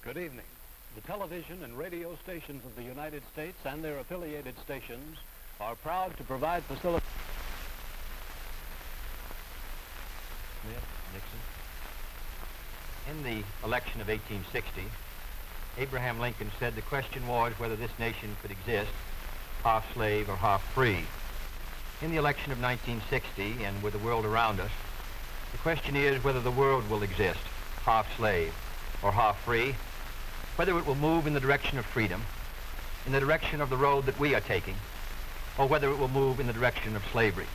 Good evening. The television and radio stations of the United States and their affiliated stations are proud to provide facilities. Nixon. In the election of 1860, Abraham Lincoln said the question was whether this nation could exist half slave or half free. In the election of 1960, and with the world around us, the question is whether the world will exist half slave or half free, whether it will move in the direction of freedom, in the direction of the road that we are taking, or whether it will move in the direction of slavery.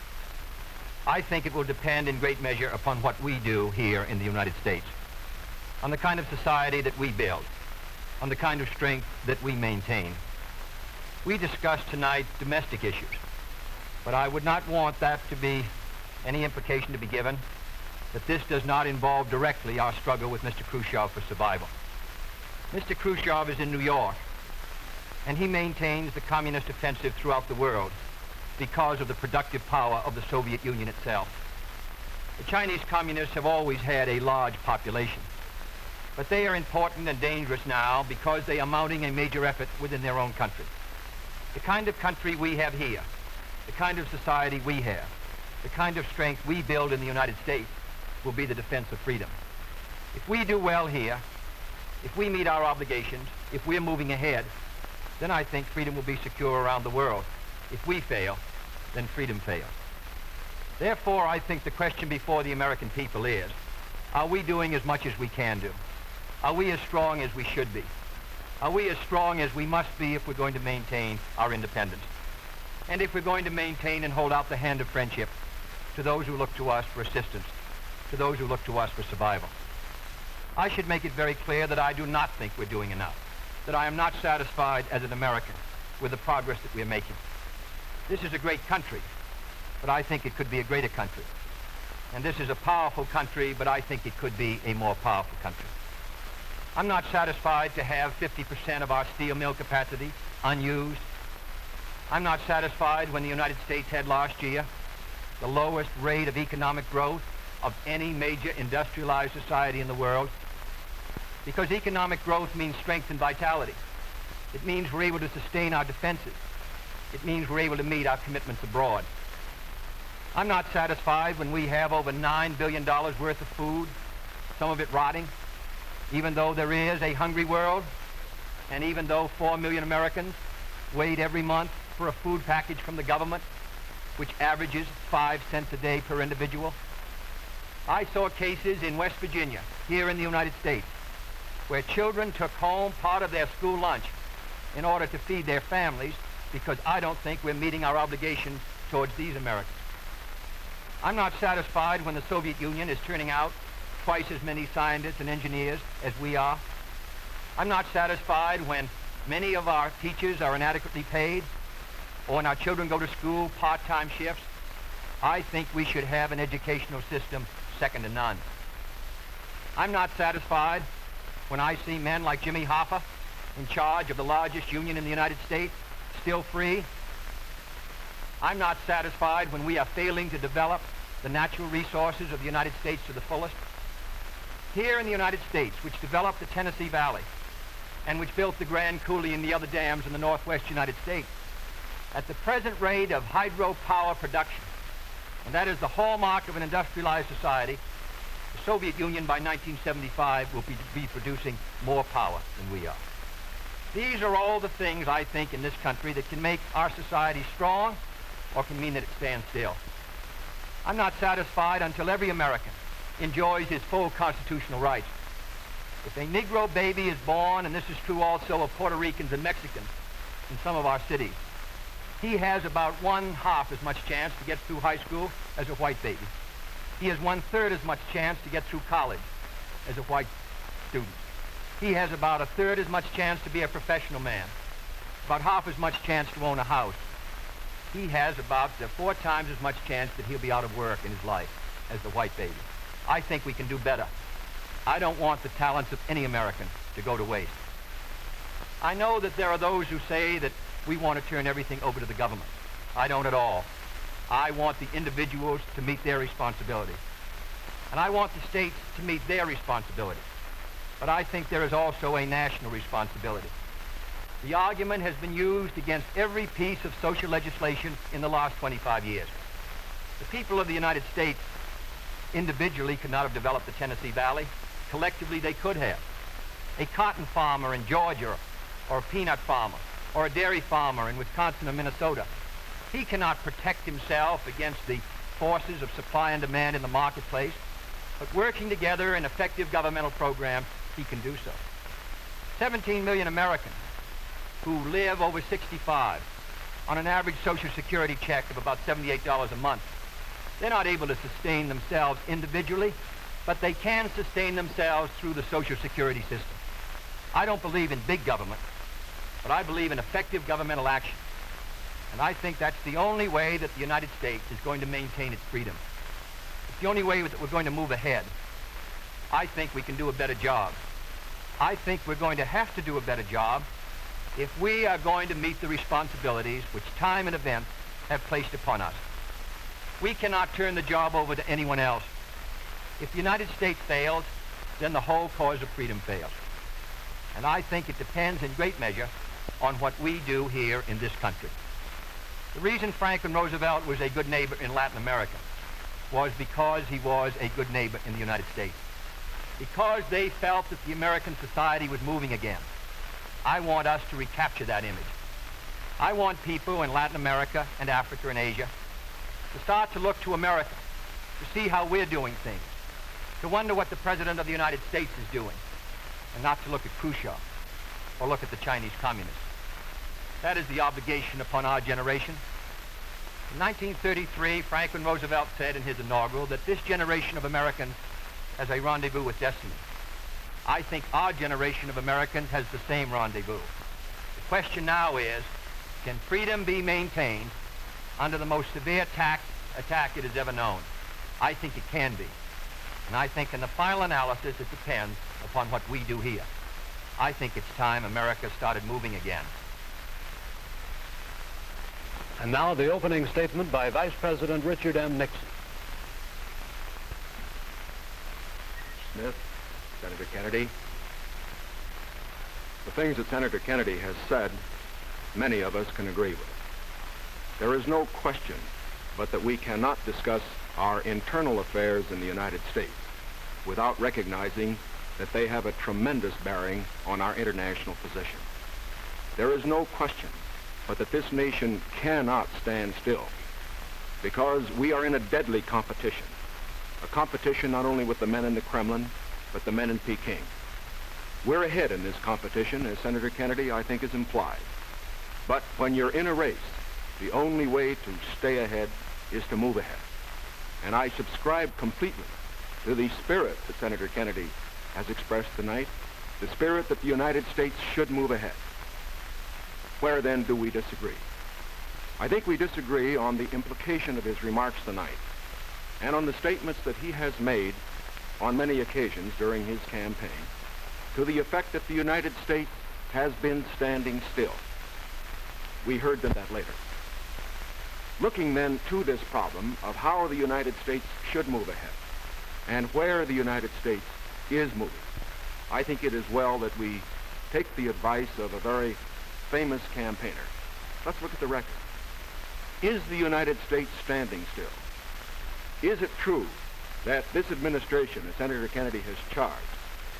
I think it will depend in great measure upon what we do here in the United States, on the kind of society that we build, on the kind of strength that we maintain. We discussed tonight domestic issues, but I would not want that to be any implication to be given that this does not involve directly our struggle with Mr. Khrushchev for survival. Mr. Khrushchev is in New York, and he maintains the communist offensive throughout the world because of the productive power of the Soviet Union itself. The Chinese communists have always had a large population, but they are important and dangerous now because they are mounting a major effort within their own country. The kind of country we have here, the kind of society we have, the kind of strength we build in the United States will be the defense of freedom. If we do well here, if we meet our obligations, if we're moving ahead, then I think freedom will be secure around the world. If we fail, then freedom fails. Therefore, I think the question before the American people is, are we doing as much as we can do? Are we as strong as we should be? Are we as strong as we must be if we're going to maintain our independence? And if we're going to maintain and hold out the hand of friendship to those who look to us for assistance, to those who look to us for survival. I should make it very clear that I do not think we're doing enough, that I am not satisfied as an American with the progress that we're making. This is a great country, but I think it could be a greater country. And this is a powerful country, but I think it could be a more powerful country. I'm not satisfied to have 50% of our steel mill capacity unused. I'm not satisfied when the United States had last year the lowest rate of economic growth of any major industrialized society in the world, because economic growth means strength and vitality. It means we're able to sustain our defenses. It means we're able to meet our commitments abroad. I'm not satisfied when we have over $9 billion worth of food, some of it rotting, even though there is a hungry world, and even though 4 million Americans wait every month for a food package from the government, which averages 5 cents a day per individual. I saw cases in West Virginia, here in the United States, where children took home part of their school lunch in order to feed their families, because I don't think we're meeting our obligations towards these Americans. I'm not satisfied when the Soviet Union is turning out twice as many scientists and engineers as we are. I'm not satisfied when many of our teachers are inadequately paid, or when our children go to school part-time shifts. I think we should have an educational system second to none. I'm not satisfied when I see men like Jimmy Hoffa in charge of the largest union in the United States, still free. I'm not satisfied when we are failing to develop the natural resources of the United States to the fullest. Here in the United States, which developed the Tennessee Valley and which built the Grand Coulee and the other dams in the northwest United States, at the present rate of hydropower production, and that is the hallmark of an industrialized society, the Soviet Union by 1975 will be producing more power than we are. These are all the things, I think, in this country that can make our society strong or can mean that it stands still. I'm not satisfied until every American enjoys his full constitutional rights. If a Negro baby is born, and this is true also of Puerto Ricans and Mexicans in some of our cities, he has about 1/2 as much chance to get through high school as a white baby. He has 1/3 as much chance to get through college as a white student. He has about 1/3 as much chance to be a professional man, about 1/2 as much chance to own a house. He has about 4 times as much chance that he'll be out of work in his life as the white baby. I think we can do better. I don't want the talents of any American to go to waste. I know that there are those who say that we want to turn everything over to the government. I don't at all. I want the individuals to meet their responsibilities. And I want the states to meet their responsibilities. but I think there is also a national responsibility. The argument has been used against every piece of social legislation in the last 25 years. The people of the United States individually could not have developed the Tennessee Valley. Collectively, they could have. A cotton farmer in Georgia, or a peanut farmer, or a dairy farmer in Wisconsin or Minnesota, he cannot protect himself against the forces of supply and demand in the marketplace, but working together in effective governmental programs, he can do so. 17 million Americans who live over 65 on an average Social Security check of about $78 a month. They're not able to sustain themselves individually, but they can sustain themselves through the Social Security system. I don't believe in big government, but I believe in effective governmental action. And I think that's the only way that the United States is going to maintain its freedom. It's the only way that we're going to move ahead. I think we can do a better job. I think we're going to have to do a better job if we are going to meet the responsibilities which time and events have placed upon us. We cannot turn the job over to anyone else. If the United States fails, then the whole cause of freedom fails. And I think it depends in great measure on what we do here in this country. The reason Franklin Roosevelt was a good neighbor in Latin America was because he was a good neighbor in the United States. Because they felt that the American society was moving again. I want us to recapture that image. I want people in Latin America and Africa and Asia to start to look to America, to see how we're doing things, to wonder what the President of the United States is doing, and not to look at Khrushchev or look at the Chinese communists. That is the obligation upon our generation. In 1933, Franklin Roosevelt said in his inaugural that this generation of Americans has a rendezvous with destiny. I think our generation of Americans has the same rendezvous. The question now is, can freedom be maintained under the most severe attack it has ever known? I think it can be. And I think in the final analysis, it depends upon what we do here. I think it's time America started moving again. And now the opening statement by Vice President Richard M. Nixon. Smith, Senator Kennedy. The things that Senator Kennedy has said, many of us can agree with. There is no question but that we cannot discuss our internal affairs in the United States without recognizing that they have a tremendous bearing on our international position. There is no question but that this nation cannot stand still because we are in a deadly competition. A competition not only with the men in the Kremlin, but the men in Peking. We're ahead in this competition, as Senator Kennedy, I think, has implied. But when you're in a race, the only way to stay ahead is to move ahead. And I subscribe completely to the spirit that Senator Kennedy has expressed tonight, the spirit that the United States should move ahead. Where then do we disagree? I think we disagree on the implication of his remarks tonight and on the statements that he has made on many occasions during his campaign to the effect that the United States has been standing still. We heard that later. Looking then to this problem of how the United States should move ahead and where the United States is moving, I think it is well that we take the advice of a very famous campaigner. Let's look at the record. Is the United States standing still? Is it true that this administration, as Senator Kennedy has charged,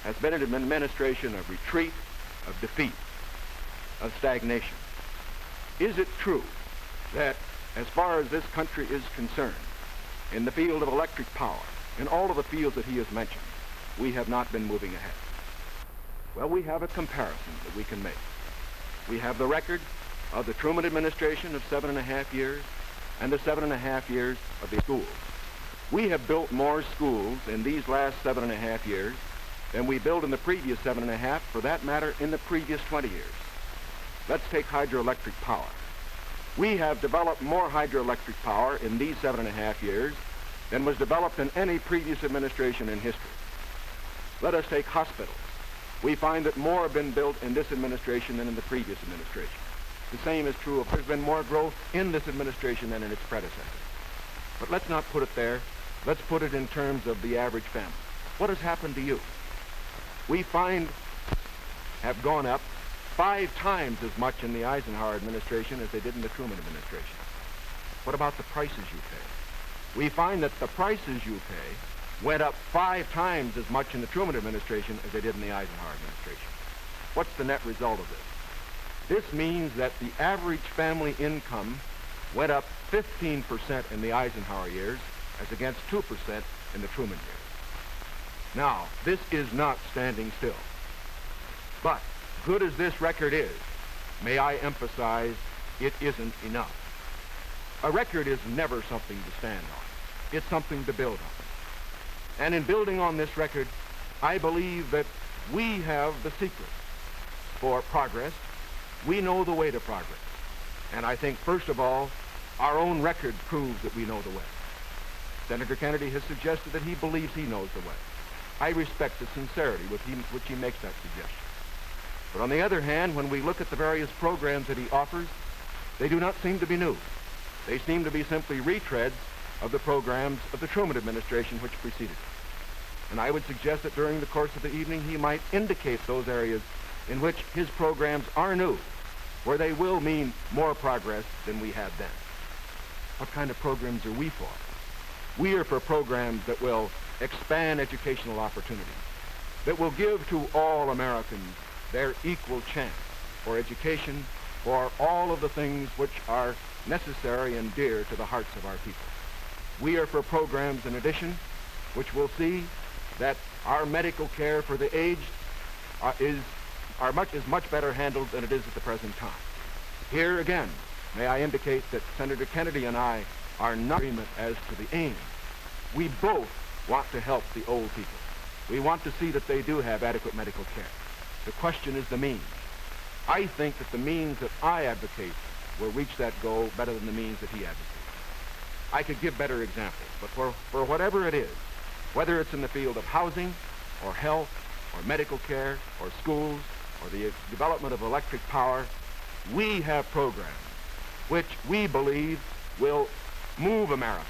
has been an administration of retreat, of defeat, of stagnation? Is it true that as far as this country is concerned, in the field of electric power, in all of the fields that he has mentioned, we have not been moving ahead? Well, we have a comparison that we can make. We have the record of the Truman administration of 7.5 years and the 7.5 years of the schools. We have built more schools in these last 7.5 years than we built in the previous 7.5, for that matter, in the previous 20 years. Let's take hydroelectric power. We have developed more hydroelectric power in these 7.5 years than was developed in any previous administration in history. Let us take hospitals. We find that more have been built in this administration than in the previous administration. The same is true of there's been more growth in this administration than in its predecessor. But let's not put it there. Let's put it in terms of the average family. What has happened to you? we find have gone up 5 times as much in the Eisenhower administration as they did in the Truman administration. What about the prices you pay? We find that the prices you pay went up 5 times as much in the Truman administration as they did in the Eisenhower administration. What's the net result of this? This means that the average family income went up 15% in the Eisenhower years as against 2% in the Truman years. Now, this is not standing still. But, good as this record is, may I emphasize, it isn't enough. A record is never something to stand on. It's something to build on. And in building on this record, I believe that we have the secret for progress. We know the way to progress. And I think, first of all, our own record proves that we know the way. Senator Kennedy has suggested that he believes he knows the way. I respect the sincerity with which he makes that suggestion. But on the other hand, when we look at the various programs that he offers, they do not seem to be new. They seem to be simply retreads of the programs of the Truman administration which preceded it. And I would suggest that during the course of the evening he might indicate those areas in which his programs are new, where they will mean more progress than we had then. What kind of programs are we for? We are for programs that will expand educational opportunities, that will give to all Americans their equal chance for education, for all of the things which are necessary and dear to the hearts of our people. We are for programs, in addition, which will see that our medical care for the aged is much better handled than it is at the present time. Here again, may I indicate that Senator Kennedy and I are not in agreement as to the aim. We both want to help the old people. We want to see that they do have adequate medical care. The question is the means. I think that the means that I advocate will reach that goal better than the means that he advocates. I could give better examples, but for whatever it is, whether it's in the field of housing, or health, or medical care, or schools, or the development of electric power, we have programs which we believe will move America,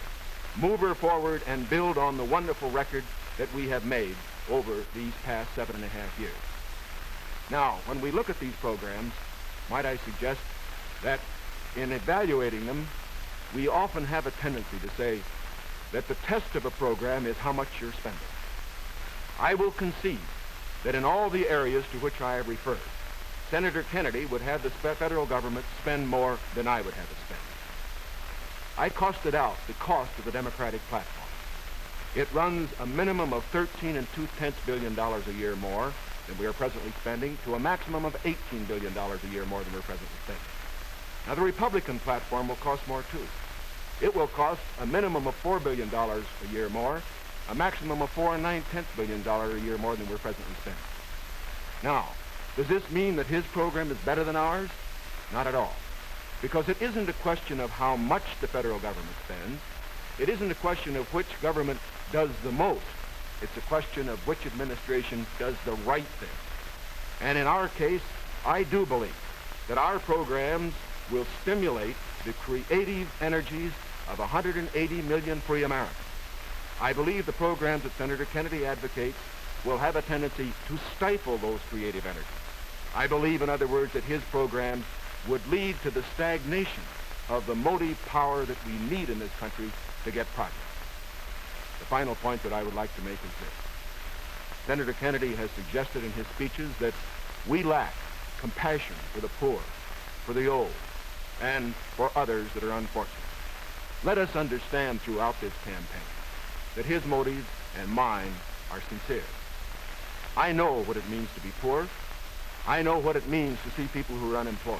move her forward and build on the wonderful record that we have made over these past 7.5 years. Now, when we look at these programs, might I suggest that in evaluating them, we often have a tendency to say that the test of a program is how much you're spending. I will concede that in all the areas to which I have referred, Senator Kennedy would have the federal government spend more than I would have it spend. I costed out the cost of the Democratic platform. It runs a minimum of $13.2 billion a year more than we are presently spending to a maximum of $18 billion a year more than we're presently spending. Now, the Republican platform will cost more, too. It will cost a minimum of $4 billion a year more, a maximum of $4.9 billion a year more than we're presently spending. Now, does this mean that his program is better than ours? Not at all. Because it isn't a question of how much the federal government spends. It isn't a question of which government does the most. It's a question of which administration does the right thing. And in our case, I do believe that our programs will stimulate the creative energies of 180 million free Americans. I believe the programs that Senator Kennedy advocates will have a tendency to stifle those creative energies. I believe, in other words, that his programs would lead to the stagnation of the motive power that we need in this country to get progress. The final point that I would like to make is this. Senator Kennedy has suggested in his speeches that we lack compassion for the poor, for the old, and for others that are unfortunate. Let us understand throughout this campaign that his motives and mine are sincere. I know what it means to be poor. I know what it means to see people who are unemployed.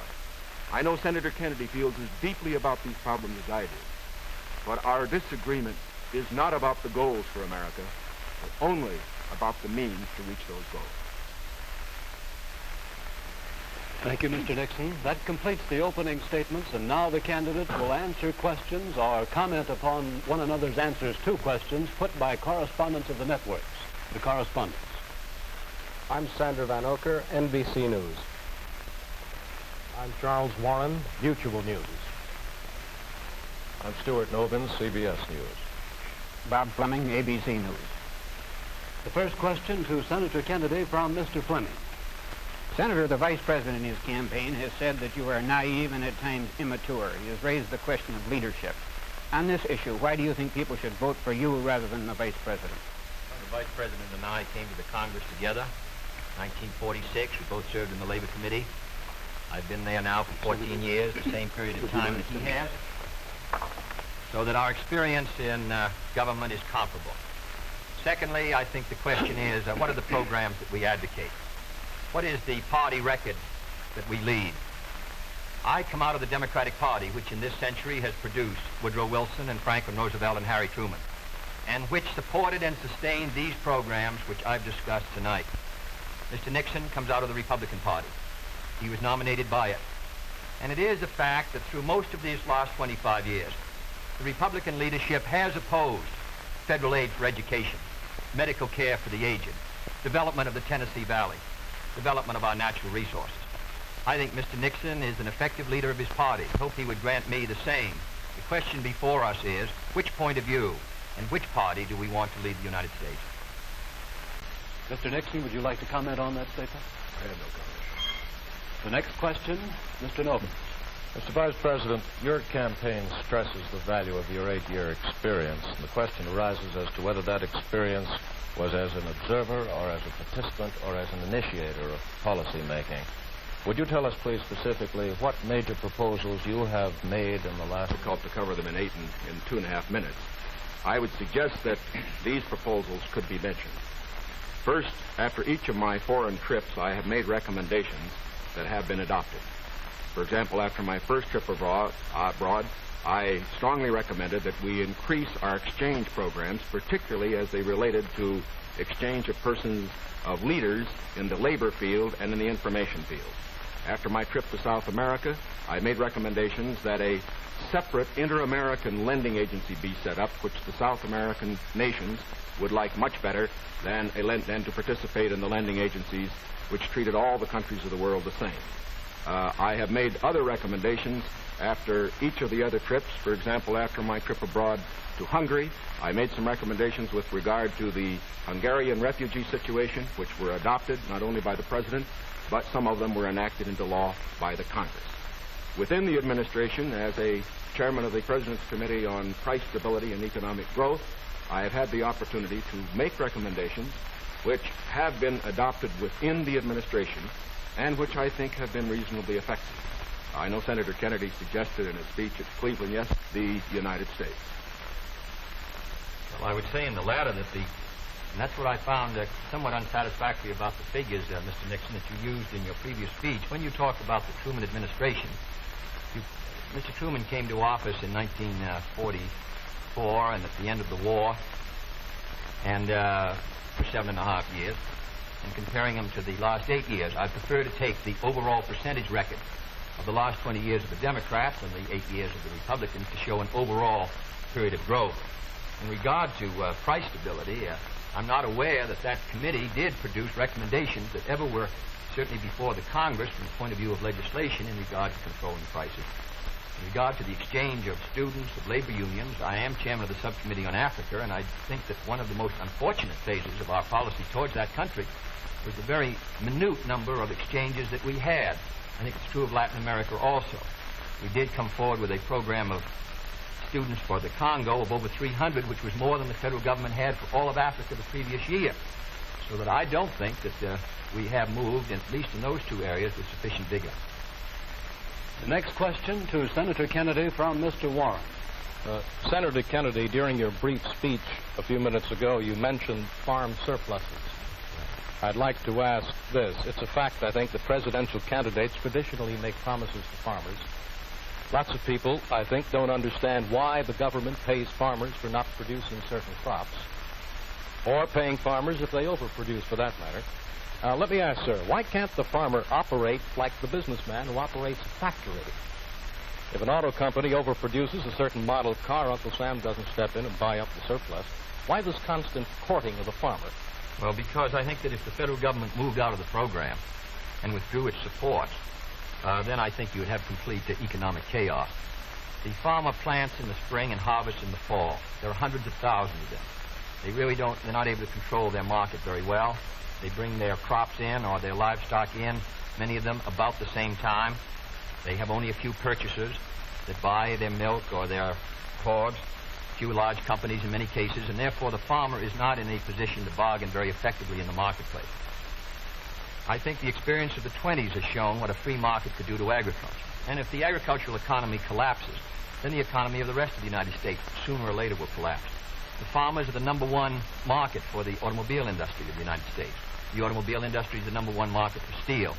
I know Senator Kennedy feels as deeply about these problems as I do. But our disagreement is not about the goals for America, but only about the means to reach those goals. Thank you, Mr. Nixon. That completes the opening statements, and now the candidates will answer questions or comment upon one another's answers to questions put by correspondents of the networks. The correspondents. I'm Sandra Van Oker, NBC News. I'm Charles Warren, Mutual News. I'm Stuart Novin, CBS News. Bob Fleming, ABC News. The first question to Senator Kennedy from Mr. Fleming. Senator, the Vice President in his campaign has said that you are naive and at times immature. He has raised the question of leadership. On this issue, why do you think people should vote for you rather than the Vice President? Well, the Vice President and I came to the Congress together. 1946, we both served in the Labor Committee. I've been there now for 14 years, the same period of time that he has. So that our experience in government is comparable. Secondly, I think the question is, what are the programs that we advocate? What is the party record that we lead? I come out of the Democratic Party, which in this century has produced Woodrow Wilson and Franklin Roosevelt and Harry Truman, and which supported and sustained these programs which I've discussed tonight. Mr. Nixon comes out of the Republican Party. He was nominated by it. And it is a fact that through most of these last 25 years, the Republican leadership has opposed federal aid for education, medical care for the aged, development of the Tennessee Valley, development of our natural resources. I think Mr. Nixon is an effective leader of his party. I hope he would grant me the same. The question before us is, which point of view and which party do we want to lead the United States? Mr. Nixon, would you like to comment on that statement? I have no comment. The next question, Mr. Novak. Mr. Vice President, your campaign stresses the value of your 8-year experience, and the question arises as to whether that experience was as an observer or as a participant or as an initiator of policy making. Would you tell us, please, specifically what major proposals you have made in the last... Difficult to cover them in 2.5 minutes. I would suggest that these proposals could be mentioned. First, after each of my foreign trips, I have made recommendations that have been adopted. For example, after my first trip abroad, I strongly recommended that we increase our exchange programs, particularly as they related to exchange of persons, of leaders in the labor field and in the information field. After my trip to South America, I made recommendations that a separate inter-American lending agency be set up, which the South American nations would like much better than to participate in the lending agencies which treated all the countries of the world the same. I have made other recommendations after each of the other trips. For example, after my trip abroad to Hungary, I made some recommendations with regard to the Hungarian refugee situation, which were adopted not only by the President, but some of them were enacted into law by the Congress. Within the administration, as a chairman of the President's Committee on Price Stability and Economic Growth, I have had the opportunity to make recommendations which have been adopted within the administration and which I think have been reasonably effective. I know Senator Kennedy suggested in his speech at Cleveland, yes, the United States. Well, I would say in the latter that and that's what I found somewhat unsatisfactory about the figures, Mr. Nixon, that you used in your previous speech. When you talked about the Truman administration, Mr. Truman came to office in 1944 and at the end of the war, and for 7.5 years. And comparing them to the last 8 years, I prefer to take the overall percentage record of the last 20 years of the Democrats and the 8 years of the Republicans to show an overall period of growth. In regard to price stability, I'm not aware that that committee did produce recommendations that ever were certainly before the Congress from the point of view of legislation in regard to controlling prices. In regard to the exchange of students, of labor unions, I am chairman of the subcommittee on Africa, and I think that one of the most unfortunate phases of our policy towards that country was the very minute number of exchanges that we had. I think it's true of Latin America also. We did come forward with a program of students for the Congo of over 300, which was more than the federal government had for all of Africa the previous year. So that I don't think that we have moved, at least in those two areas, with sufficient vigor. The next question to Senator Kennedy from Mr. Warren. Senator Kennedy, during your brief speech a few minutes ago, you mentioned farm surpluses. I'd like to ask this. It's a fact, I think, that presidential candidates traditionally make promises to farmers. Lots of people, I think, don't understand why the government pays farmers for not producing certain crops, or paying farmers if they overproduce, for that matter. Let me ask, sir, why can't the farmer operate like the businessman who operates a factory? If an auto company overproduces a certain model car, Uncle Sam doesn't step in and buy up the surplus. Why this constant courting of the farmer? Well, because I think that if the federal government moved out of the program and withdrew its support, then I think you would have complete economic chaos. The farmer plants in the spring and harvests in the fall. There are hundreds of thousands of them. they're not able to control their market very well. They bring their crops in or their livestock in, many of them about the same time. They have only a few purchasers that buy their milk or their hogs, few large companies in many cases, and therefore the farmer is not in a position to bargain very effectively in the marketplace. I think the experience of the 20s has shown what a free market could do to agriculture. And if the agricultural economy collapses, then the economy of the rest of the United States sooner or later will collapse. The farmers are the number one market for the automobile industry of the United States. The automobile industry is the number one market for steel.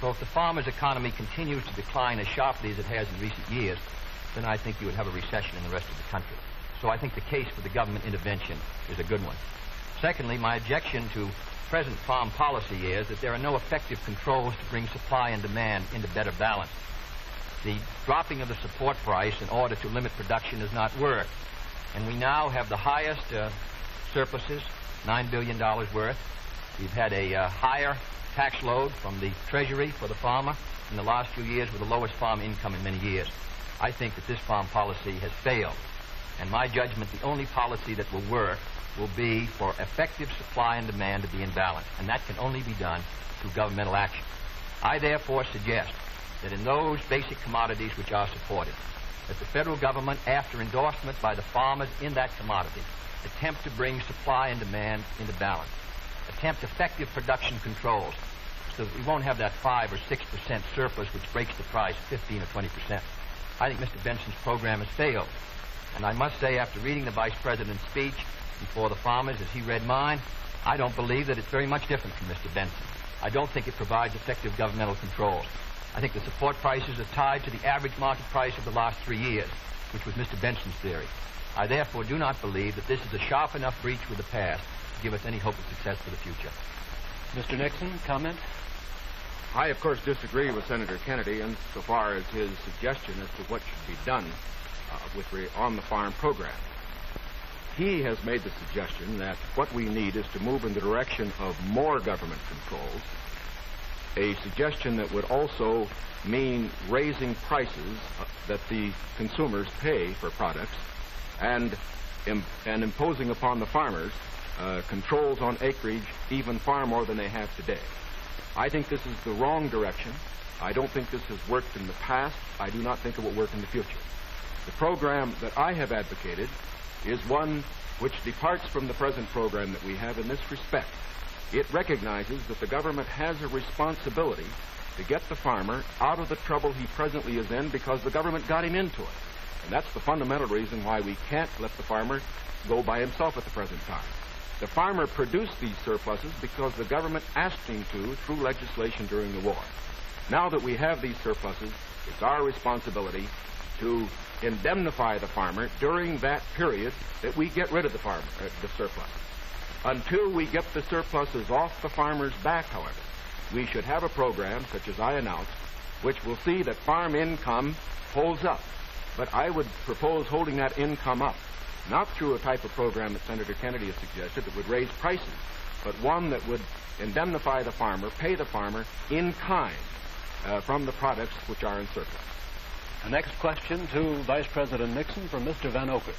So if the farmer's economy continues to decline as sharply as it has in recent years, then I think you would have a recession in the rest of the country. So I think the case for the government intervention is a good one. Secondly, my objection to present farm policy is that there are no effective controls to bring supply and demand into better balance. The dropping of the support price in order to limit production does not work. And we now have the highest surpluses, $9 billion worth. We've had a higher tax load from the Treasury for the farmer in the last few years with the lowest farm income in many years. I think that this farm policy has failed. And my judgment, the only policy that will work will be for effective supply and demand to be in balance. And that can only be done through governmental action. I therefore suggest that in those basic commodities which are supported, that the federal government, after endorsement by the farmers in that commodity, attempt to bring supply and demand into balance, attempt effective production controls so that we won't have that 5 or 6% surplus which breaks the price 15 or 20%. I think Mr. Benson's program has failed. And I must say, after reading the Vice President's speech before the farmers as he read mine, I don't believe that it's very much different from Mr. Benson. I don't think it provides effective governmental controls. I think the support prices are tied to the average market price of the last 3 years, which was Mr. Benson's theory. I therefore do not believe that this is a sharp enough breach with the past to give us any hope of success for the future. Mr. Nixon, comment? I, of course, disagree with Senator Kennedy insofar as his suggestion as to what should be done on the farm program. He has made the suggestion that what we need is to move in the direction of more government controls, a suggestion that would also mean raising prices that the consumers pay for products and imposing upon the farmers controls on acreage even far more than they have today. I think this is the wrong direction. I don't think this has worked in the past. I do not think it will work in the future. The program that I have advocated is one which departs from the present program that we have in this respect. It recognizes that the government has a responsibility to get the farmer out of the trouble he presently is in because the government got him into it. And that's the fundamental reason why we can't let the farmer go by himself at the present time. The farmer produced these surpluses because the government asked him to through legislation during the war. Now that we have these surpluses, it's our responsibility to indemnify the farmer during that period that we get rid of the surplus. Until we get the surpluses off the farmer's back, however, we should have a program, such as I announced, which will see that farm income holds up. But I would propose holding that income up, not through a type of program that Senator Kennedy has suggested that would raise prices, but one that would indemnify the farmer, pay the farmer in kind from the products which are in surplus. The next question to Vice President Nixon from Mr. Van Oker.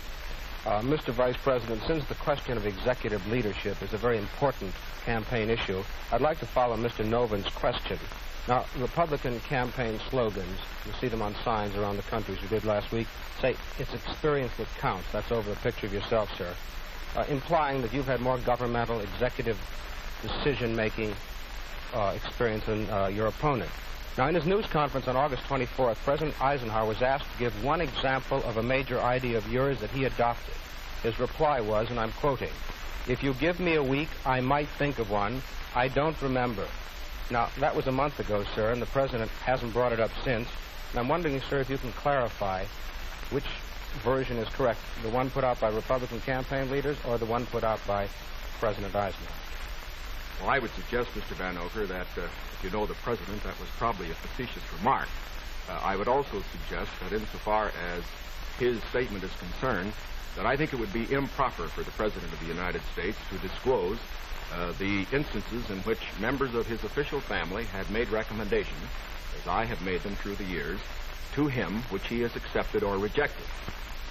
Mr. Vice President, since the question of executive leadership is a very important campaign issue, I'd like to follow Mr. Noven's question. Now, Republican campaign slogans, you see them on signs around the country, as you did last week, say, it's experience that counts. That's over a picture of yourself, sir, implying that you've had more governmental executive decision-making experience than your opponent. Now, in his news conference on August 24th, President Eisenhower was asked to give one example of a major idea of yours that he adopted. His reply was, and I'm quoting, "If you give me a week, I might think of one. I don't remember." Now, that was a month ago, sir, and the President hasn't brought it up since. And I'm wondering, sir, if you can clarify which version is correct, the one put out by Republican campaign leaders or the one put out by President Eisenhower? Well, I would suggest, Mr. Van Oker, that if you know the President, that was probably a facetious remark. I would also suggest that insofar as his statement is concerned, that I think it would be improper for the President of the United States to disclose the instances in which members of his official family had made recommendations, as I have made them through the years, to him, which he has accepted or rejected.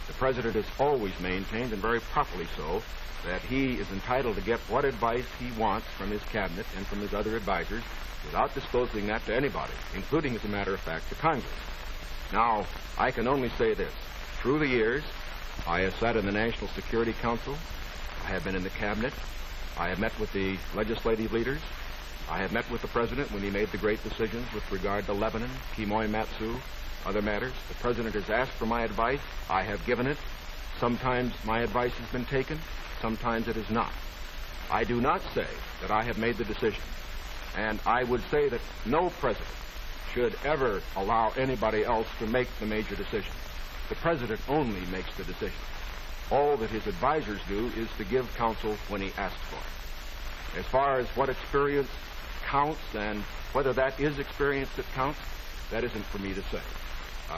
The President has always maintained, and very properly so, that he is entitled to get what advice he wants from his cabinet and from his other advisors without disclosing that to anybody, including, as a matter of fact, to Congress. Now, I can only say this. Through the years, I have sat in the National Security Council. I have been in the cabinet. I have met with the legislative leaders. I have met with the President when he made the great decisions with regard to Lebanon, Kimoy Matsu, other matters. The President has asked for my advice. I have given it. Sometimes my advice has been taken. Sometimes it is not. I do not say that I have made the decision. And I would say that no President should ever allow anybody else to make the major decision. The President only makes the decision. All that his advisors do is to give counsel when he asks for it. As far as what experience counts and whether that is experience that counts, that isn't for me to say.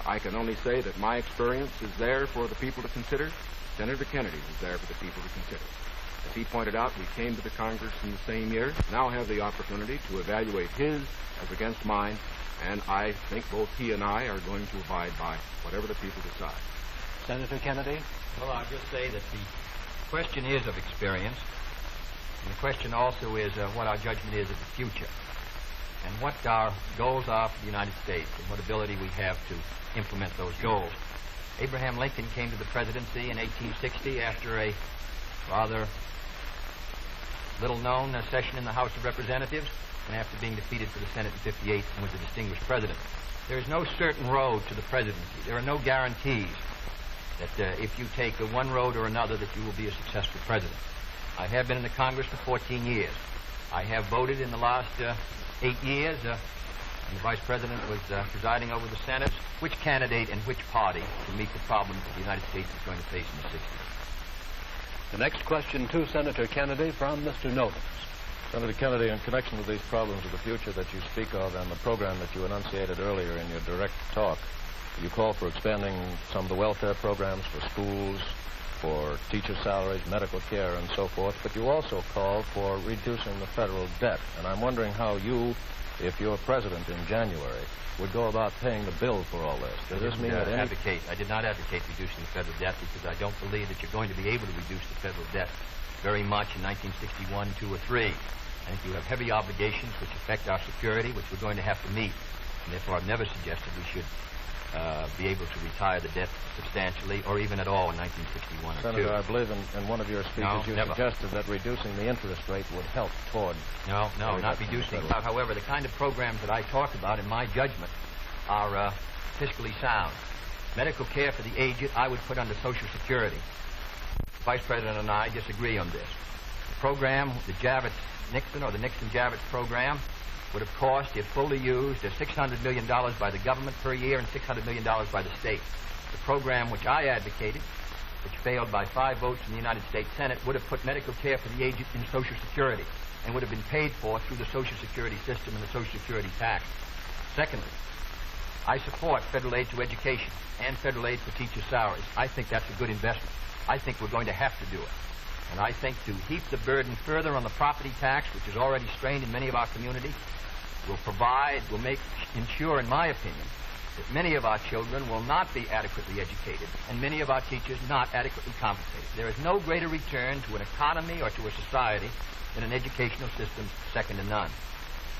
I can only say that my experience is there for the people to consider. Senator Kennedy was there for the people to consider. As he pointed out, we came to the Congress in the same year, now have the opportunity to evaluate his as against mine, and I think both he and I are going to abide by whatever the people decide. Senator Kennedy? Well, I'll just say that the question is of experience, and the question also is what our judgment is of the future, and what our goals are for the United States, and what ability we have to implement those goals. Abraham Lincoln came to the presidency in 1860 after a rather little-known session in the House of Representatives, and after being defeated for the Senate in 58 and was a distinguished president. There is no certain road to the presidency. There are no guarantees that if you take one road or another that you will be a successful president. I have been in the Congress for 14 years. I have voted in the last 8 years, and the Vice President was presiding over the Senate, which candidate and which party to meet the problems that the United States is going to face in the 60s. The next question to Senator Kennedy from Mr. Novins. Senator Kennedy, in connection with these problems of the future that you speak of and the program that you enunciated earlier in your direct talk, you call for expanding some of the welfare programs for schools, for teacher salaries, medical care, and so forth, but you also call for reducing the federal debt. And I'm wondering how you, if you're president in January, would go about paying the bill for all this. Does this mean that I did not advocate reducing the federal debt because I don't believe that you're going to be able to reduce the federal debt very much in 1961, 2, or 3. I think you have heavy obligations which affect our security, which we're going to have to meet. And therefore, I've never suggested we should be able to retire the debt substantially or even at all in 1961 or 2. Senator, I believe in one of your speeches you suggested that reducing the interest rate would help toward... No, not reducing. However, the kind of programs that I talk about, in my judgment, are fiscally sound. Medical care for the aged, I would put under Social Security. The Vice President and I disagree on this. The program, the Javits-Nixon or the Nixon-Javits program, would have cost, if fully used, $600 million by the government per year and $600 million by the state. The program which I advocated, which failed by 5 votes in the United States Senate, would have put medical care for the aged in Social Security and would have been paid for through the Social Security system and the Social Security tax. Secondly, I support federal aid to education and federal aid for teacher salaries. I think that's a good investment. I think we're going to have to do it. And I think to heap the burden further on the property tax, which is already strained in many of our communities, will ensure, in my opinion, that many of our children will not be adequately educated and many of our teachers not adequately compensated. There is no greater return to an economy or to a society than an educational system second to none.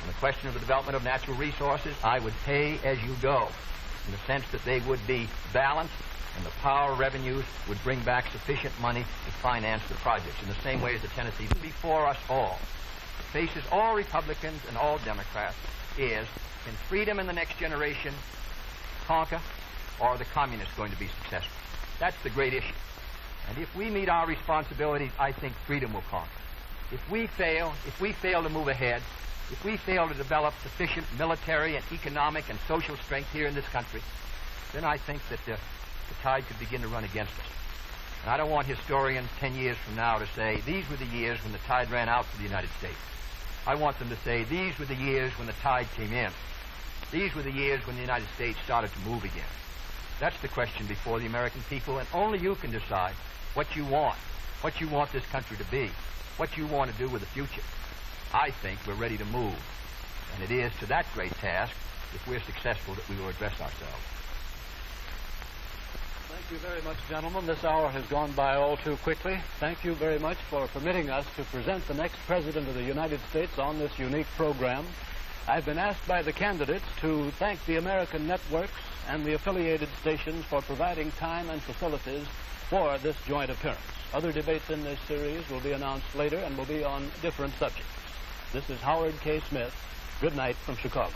On the question of the development of natural resources, I would pay as you go, in the sense that they would be balanced and the power revenues would bring back sufficient money to finance the projects, in the same way as the Tennessee before us all. Faces all Republicans and all Democrats is, can freedom in the next generation conquer, or are the communists going to be successful? That's the great issue. And if we meet our responsibilities, I think freedom will conquer. If we fail to move ahead, if we fail to develop sufficient military and economic and social strength here in this country, then I think that the tide could begin to run against us. And I don't want historians 10 years from now to say, these were the years when the tide ran out for the United States. I want them to say, these were the years when the tide came in. These were the years when the United States started to move again. That's the question before the American people, and only you can decide what you want this country to be, what you want to do with the future. I think we're ready to move, and it is to that great task, if we're successful, that we will address ourselves. Thank you very much, gentlemen. This hour has gone by all too quickly. Thank you very much for permitting us to present the next President of the United States on this unique program. I've been asked by the candidates to thank the American networks and the affiliated stations for providing time and facilities for this joint appearance. Other debates in this series will be announced later and will be on different subjects. This is Howard K. Smith. Good night from Chicago.